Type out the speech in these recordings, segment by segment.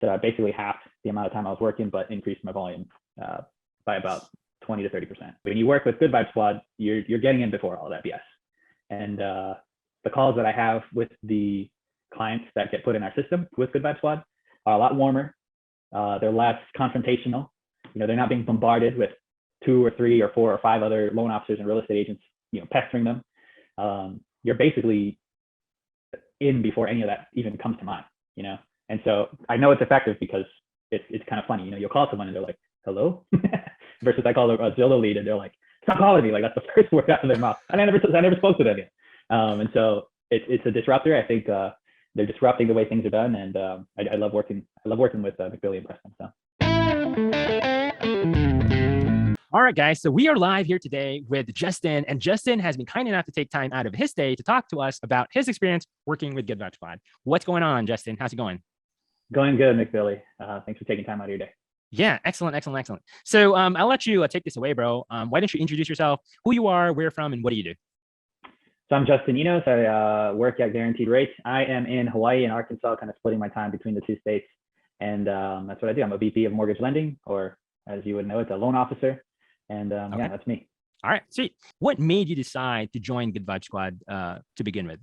So I basically halved the amount of time I was working, but increased my volume by about 20 to 30%. When you work with Good Vibe Squad, you're getting in before all that BS. And the calls that I have with the clients that get put in our system with Good Vibe Squad are a lot warmer. They're less confrontational. They're not being bombarded with 2 or 3 or 4 or 5 other loan officers and real estate agents, pestering them. You're basically in before any of that even comes to mind, And so I know it's effective because it's kind of funny. You'll call someone and they're like, hello? Versus I call a Zillow lead and they're like, stop calling me. Like that's the first word out of their mouth. And I never spoke to them yet. And so it's a disruptor. I think they're disrupting the way things are done. And I love working with McBillie and Preston. So. All right, guys. So we are live here today with Justin, and Justin has been kind enough to take time out of his day to talk to us about his experience working with Good Vibe Squad. What's going on, Justin? How's it going? Going good, McBillie. Thanks for taking time out of your day. Yeah, excellent. So I'll let you take this away, bro. Why don't you introduce yourself, who you are, where you're from, and what do you do? So I'm Justin Enos. I work at Guaranteed Rates. I am in Hawaii and Arkansas, kind of splitting my time between the 2 states. And that's what I do. I'm a VP of mortgage lending, or as you would know, it's a loan officer. And okay. Yeah, that's me. All right, sweet. What made you decide to join Good Vibe Squad to begin with?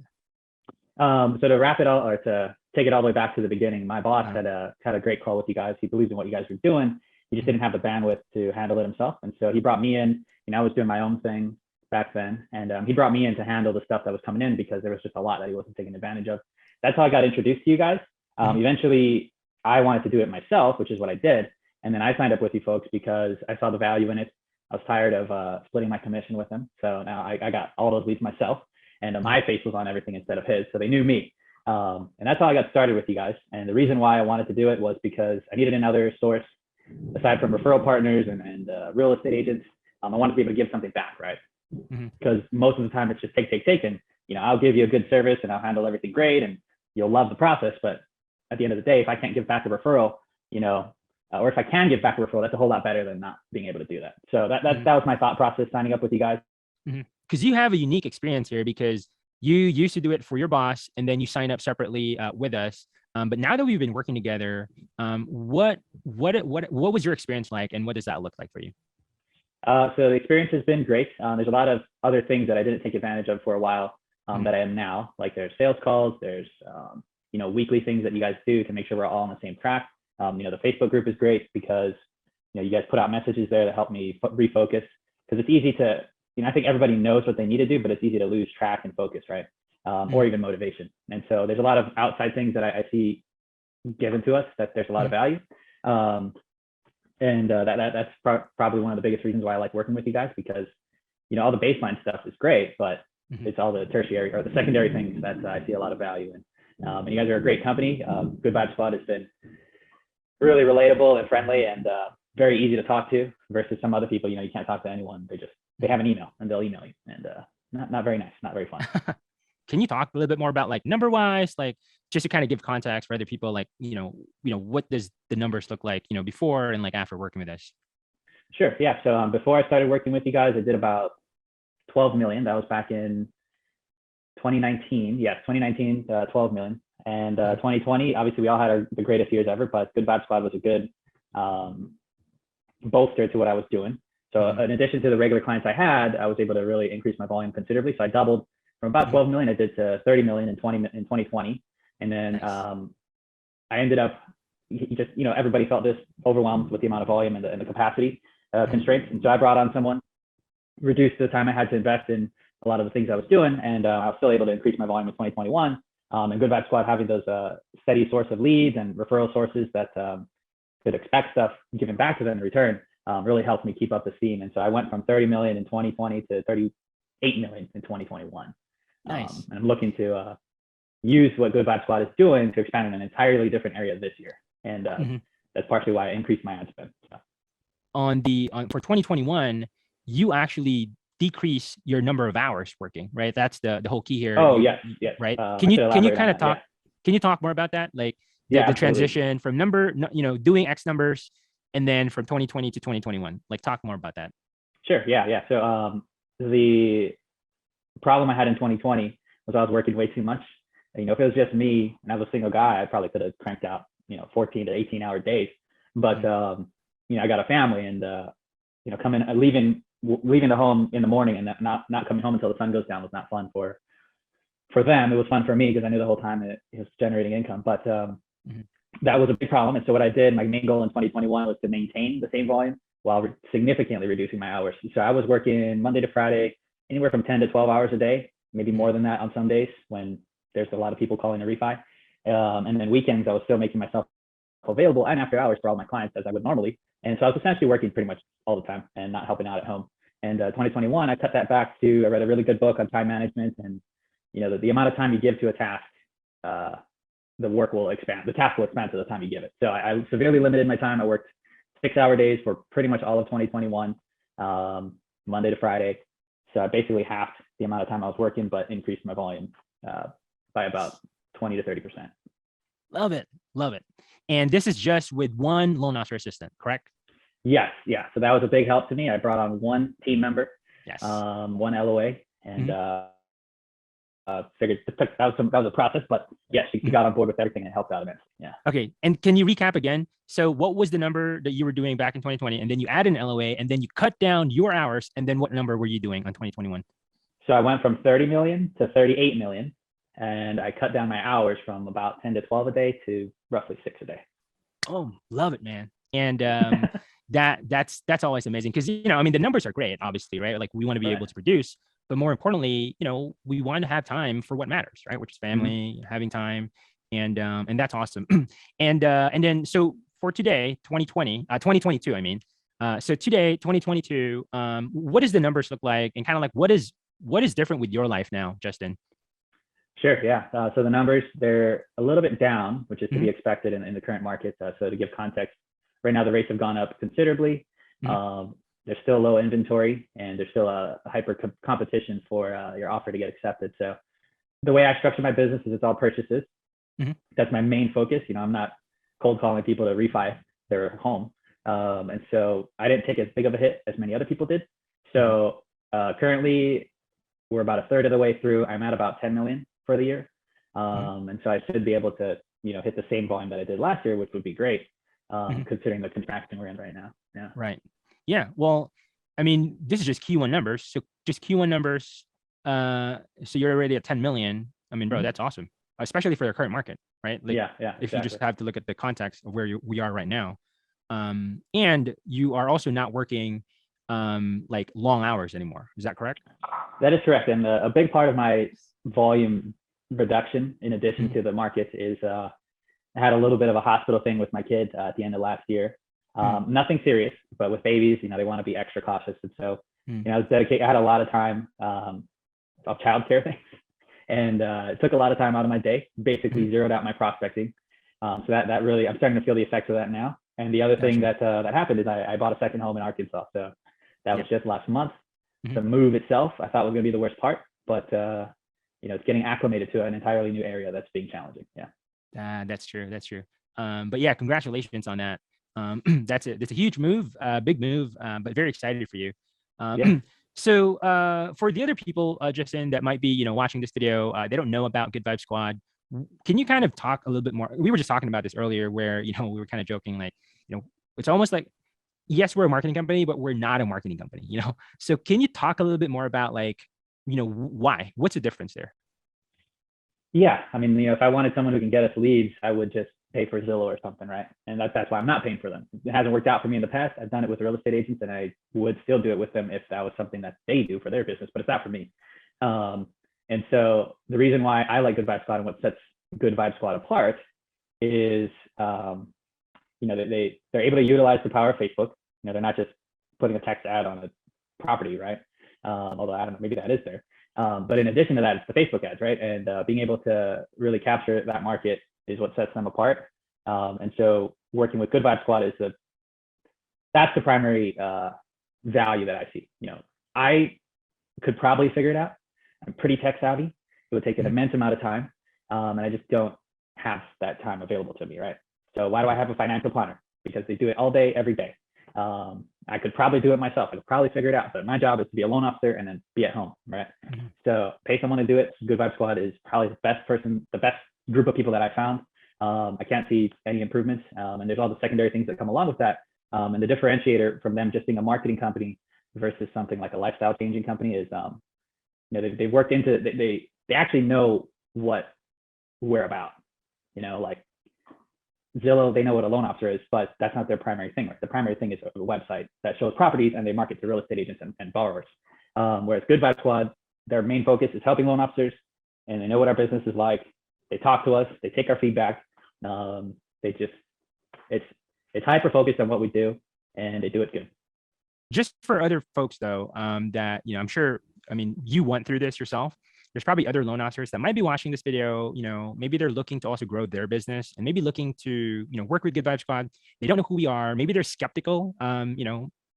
So to wrap it all, or to take it all the way back to the beginning, my boss had a great call with you guys. He believed in what you guys were doing. He just didn't have the bandwidth to handle it himself. And so he brought me in. I was doing my own thing back then. And he brought me in to handle the stuff that was coming in because there was just a lot that he wasn't taking advantage of. That's how I got introduced to you guys. Eventually, I wanted to do it myself, which is what I did. And then I signed up with you folks because I saw the value in it. I was tired of splitting my commission with him. So now I got all those leads myself, and my face was on everything instead of his. So they knew me. And that's how I got started with you guys. And the reason why I wanted to do it was because I needed another source aside from referral partners and real estate agents. I wanted to be able to give something back, right? Because most of the time it's just take. And, I'll give you a good service and I'll handle everything great and you'll love the process. But at the end of the day, if I can't give back a referral, or if I can give back a referral, that's a whole lot better than not being able to do that. So that was my thought process signing up with you guys. Because you have a unique experience here because you used to do it for your boss and then you signed up separately with us. But now that we've been working together, what was your experience like and what does that look like for you? So the experience has been great. There's a lot of other things that I didn't take advantage of for a while that I am now. Like there's sales calls, there's weekly things that you guys do to make sure we're all on the same track. The Facebook group is great because you guys put out messages there that help me refocus, because it's easy to I think everybody knows what they need to do, but it's easy to lose track and focus, right? Or even motivation. And so there's a lot of outside things that I see given to us that there's a lot of value. And that's probably one of the biggest reasons why I like working with you guys, because all the baseline stuff is great, but it's all the tertiary or the secondary things that I see a lot of value in. And you guys are a great company. Good Vibe Squad has been really relatable and friendly and very easy to talk to versus some other people. You can't talk to anyone. They have an email and they'll email you, and not very nice, not very fun. Can you talk a little bit more about like number wise, like just to kind of give context for other people, like, what does the numbers look like, before and like after working with us? Sure. Yeah. So before I started working with you guys, I did about 12 million. That was back in 2019. Yes, 2019, 12 million. And 2020, obviously we all had the greatest years ever, but Good Vibe Squad was a good bolster to what I was doing. So in addition to the regular clients I had, I was able to really increase my volume considerably. So I doubled from about 12 million, I did to 30 million in 2020. And then I ended up just, everybody felt this overwhelmed with the amount of volume and the capacity constraints. And so I brought on someone, reduced the time I had to invest in a lot of the things I was doing. And I was still able to increase my volume in 2021. And Good Vibe Squad having those steady source of leads and referral sources that could expect stuff given back to them in return really helped me keep up the steam. And so I went from 30 million in 2020 to 38 million in 2021. Nice. And I'm looking to use what Good Vibe Squad is doing to expand in an entirely different area this year. And that's partially why I increased my ad spend. So. For 2021, you actually decrease your number of hours working, right? That's the whole key here. Oh, yes. Right. Can you kind of talk? Yeah. Can you talk more about that? Like the transition from doing X numbers and then from 2020 to 2021. Like talk more about that. Sure. Yeah. So the problem I had in 2020 was I was working way too much. If it was just me and I was a single guy, I probably could have cranked out 14 to 18 hour days. But, I got a family, and, leaving the home in the morning and not coming home until the sun goes down was not fun for them. It was fun for me because I knew the whole time it was generating income. But that was a big problem. And so what I did, my main goal in 2021 was to maintain the same volume while significantly reducing my hours. So I was working Monday to Friday, anywhere from 10 to 12 hours a day, maybe more than that on some days when there's a lot of people calling a refi. And then weekends, I was still making myself available and after hours for all my clients as I would normally. And so I was essentially working pretty much all the time and not helping out at home. And 2021, I cut that back to, I read a really good book on time management, and the amount of time you give to a task, the work will expand. The task will expand to the time you give it. So I severely limited my time. I worked 6-hour days for pretty much all of 2021, Monday to Friday. So I basically halved the amount of time I was working, but increased my volume by about 20 to 30%. Love it. Love it. And this is just with one loan officer assistant, correct? Yes. Yeah. So that was a big help to me. I brought on one team member, Yes. one LOA, and figured that was a process, but yeah, she got on board with everything and helped out immensely. Yeah. Okay. And can you recap again? So what was the number that you were doing back in 2020? And then you add an LOA, and then you cut down your hours. And then what number were you doing on 2021? So I went from 30 million to 38 million. And I cut down my hours from about 10 to 12 a day to roughly 6 a day. Oh, love it, man. And that's always amazing because, the numbers are great, obviously, right? Like we want to be able to produce, but more importantly, we want to have time for what matters, right? Which is family, having time. And that's awesome. And then, so for today, 2022, I mean, so today, 2022, what does the numbers look like? And kind of like, what is different with your life now, Justin? Sure. Yeah. So the numbers, they're a little bit down, which is to be expected in the current market. So to give context, right now the rates have gone up considerably. There's still low inventory, and there's still a hyper competition for your offer to get accepted. So the way I structure my business is it's all purchases. That's my main focus. I'm not cold calling people to refi their home. And so I didn't take as big of a hit as many other people did. So currently we're about a third of the way through. I'm at about 10 million for the year. And so I should be able to, hit the same volume that I did last year, which would be great, considering the contraction we're in right now. Yeah. Right. Yeah. Well, this is just Q1 numbers. So just Q1 numbers. So you're already at 10 million. Bro, that's awesome, especially for the current market, right? Like, yeah. If you just have to look at the context of where we are right now. And you are also not working like long hours anymore. Is that correct? That is correct. And a big part of my volume reduction, in addition to the markets, is I had a little bit of a hospital thing with my kids at the end of last year. Nothing serious, but with babies, they want to be extra cautious. And so, I was dedicated. I had a lot of time of childcare things, and it took a lot of time out of my day. Basically, zeroed out my prospecting. So that really, I'm starting to feel the effects of that now. And the other thing that happened is I bought a second home in Arkansas. So that was just last month. The move itself, I thought was going to be the worst part, but it's getting acclimated to an entirely new area that's being challenging. Yeah. That's true. But yeah, congratulations on that. That's a huge move, big move, but very excited for you. So for the other people, Justin, that might be, watching this video, they don't know about Good Vibe Squad. Can you kind of talk a little bit more? We were just talking about this earlier where, we were kind of joking, like, it's almost like, yes, we're a marketing company, but we're not a marketing company, So can you talk a little bit more about like, why? What's the difference there? Yeah. If I wanted someone who can get us leads, I would just pay for Zillow or something, right? And that's why I'm not paying for them. It hasn't worked out for me in the past. I've done it with real estate agents, and I would still do it with them if that was something that they do for their business, but it's not for me. And so the reason why I like Good Vibe Squad and what sets Good Vibe Squad apart is, they're able to utilize the power of Facebook. They're not just putting a text ad on a property, right? Although I don't know, maybe that is there. But in addition to that, it's the Facebook ads, right? And being able to really capture that market is what sets them apart. And so working with Good Vibe Squad that's the primary value that I see. I could probably figure it out. I'm pretty tech savvy. It would take an immense amount of time. And I just don't have that time available to me, right? So why do I have a financial planner? Because they do it all day, every day. I could probably do it myself. I could probably figure it out, but my job is to be a loan officer and then be at home, right? So pay someone to do it. Good Vibe Squad is probably the best group of people that I found I can't see any improvements. And there's all the secondary things that come along with that. And the differentiator from them just being a marketing company versus something like a lifestyle changing company is, they've worked into, they actually know what we're about. Like Zillow, they know what a loan officer is, but that's not their primary thing. Right? The primary thing is a website that shows properties and they market to real estate agents and borrowers. Whereas Good Vibe Squad, their main focus is helping loan officers, and they know what our business is like. They talk to us, they take our feedback. It's hyper focused on what we do, and they do it good. Just for other folks though, that, I'm sure, you went through this yourself. There's probably other loan officers that might be watching this video. Maybe they're looking to also grow their business and maybe looking to, work with Good Vibe Squad. They don't know who we are. Maybe they're skeptical,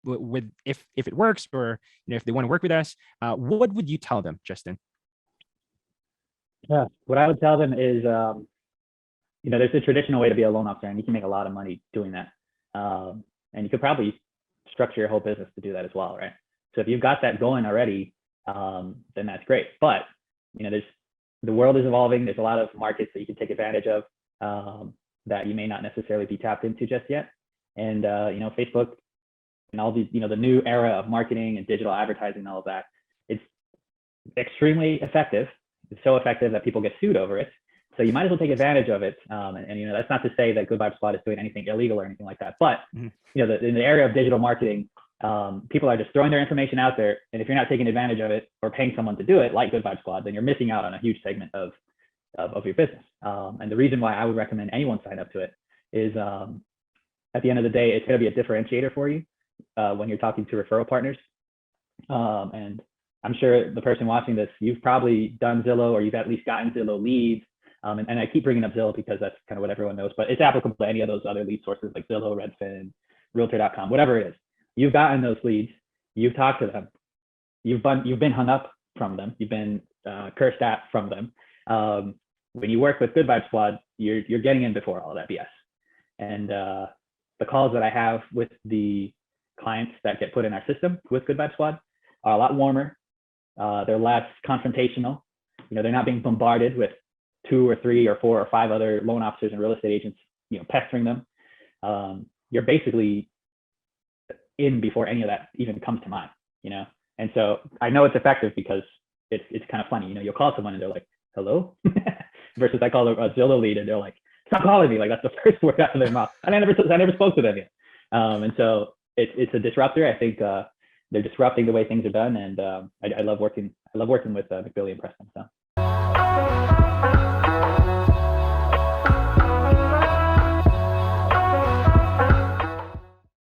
with if it works, or, if they want to work with us. What would you tell them, Justin? Yeah, what I would tell them is, there's a traditional way to be a loan officer, and you can make a lot of money doing that. And you could probably structure your whole business to do that as well, right? So if you've got that going already, then that's great. But the world is evolving. There's a lot of markets that you can take advantage of that you may not necessarily be tapped into just yet. And Facebook and all these, the new era of marketing and digital advertising and all of that, it's extremely effective. It's so effective that people get sued over it. So you might as well take advantage of it. And that's not to say that Good Vibe Squad is doing anything illegal or anything like that. But in the area of digital marketing, people are just throwing their information out there, and if you're not taking advantage of it or paying someone to do it, like Good Vibe Squad, then you're missing out on a huge segment of your business. And the reason why I would recommend anyone sign up to it is, at the end of the day, it's going to be a differentiator for you when you're talking to referral partners. And I'm sure the person watching this, you've probably done Zillow, or you've at least gotten Zillow leads. And I keep bringing up Zillow because that's kind of what everyone knows, but it's applicable to any of those other lead sources like Zillow, Redfin, Realtor.com, whatever it is. You've gotten those leads, you've talked to them, you've been hung up from them, you've been cursed at from them. When you work with Good Vibe Squad, you're getting in before all of that BS. And the calls that I have with the clients that get put in our system with Good Vibe Squad are a lot warmer. They're less confrontational. They're not being bombarded with 2 or 3 or 4 or 5 other loan officers and real estate agents, pestering them. You're basically in before any of that even comes to mind, And so I know it's effective because it's kind of funny. You'll call someone and they're like, hello? Versus I call a Zillow lead and they're like, stop calling me. Like, that's the first word out of their mouth. And I never spoke to them yet. And so it's a disruptor. I think they're disrupting the way things are done. And I love working with McBillie and Preston. So.